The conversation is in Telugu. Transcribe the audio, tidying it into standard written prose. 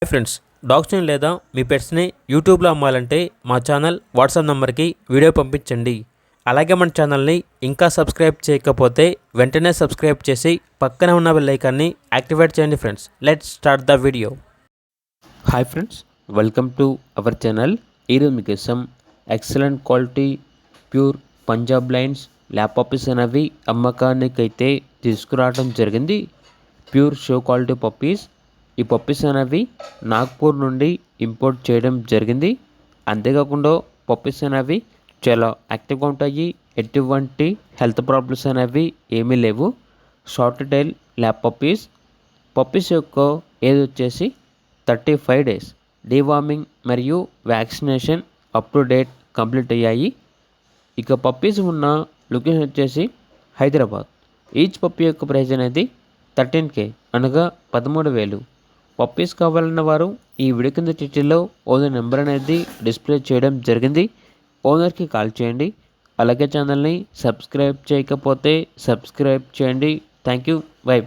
హాయ్ ఫ్రెండ్స్, డాగ్స్ని లేదా మీ పెట్స్ని యూట్యూబ్లో అమ్మాలంటే మా ఛానల్ వాట్సాప్ నెంబర్కి వీడియో పంపించండి. అలాగే మన ఛానల్ని ఇంకా సబ్స్క్రైబ్ చేయకపోతే వెంటనే సబ్స్క్రైబ్ చేసి పక్కనే ఉన్న బెల్ ఐకాన్ని యాక్టివేట్ చేయండి. Friends, let's start the video. Hi friends, welcome to our channel. ఈరోజు మీకోసం excellent quality pure Punjab lines lap puppies అనేవి అమ్మకానికైతే తీసుకురావడం జరిగింది. Pure show quality puppies. ఈ పప్పీస్ అనేవి నాగ్పూర్ నుండి ఇంపోర్ట్ చేయడం జరిగింది. అంతేకాకుండా పప్పీస్ అనేవి చాలా యాక్టివ్గా ఉంటాయి. ఎటువంటి హెల్త్ ప్రాబ్లమ్స్ అనేవి ఏమీ లేవు. Short tile lap puppies. Puppies యొక్క ఏజ్ వచ్చేసి 35 days. డీవార్మింగ్ మరియు vaccination up to date complete అయ్యాయి. ఇక పప్పీస్ ఉన్న లొకేషన్ వచ్చేసి హైదరాబాద్. ఈచ్ పప్పీ యొక్క ప్రైస్ అనేది 13K, అనగా 13,000. పప్పీస్ కావాలన్న వారు ఈ వీడియో కింద టైటిల్లో ఓనర్ నెంబర్ అనేది డిస్ప్లే చేయడం జరిగింది. ఓనర్కి కాల్ చేయండి. అలాగే ఛానల్ని సబ్స్క్రైబ్ చేయకపోతే సబ్స్క్రైబ్ చేయండి. Thank you. బై.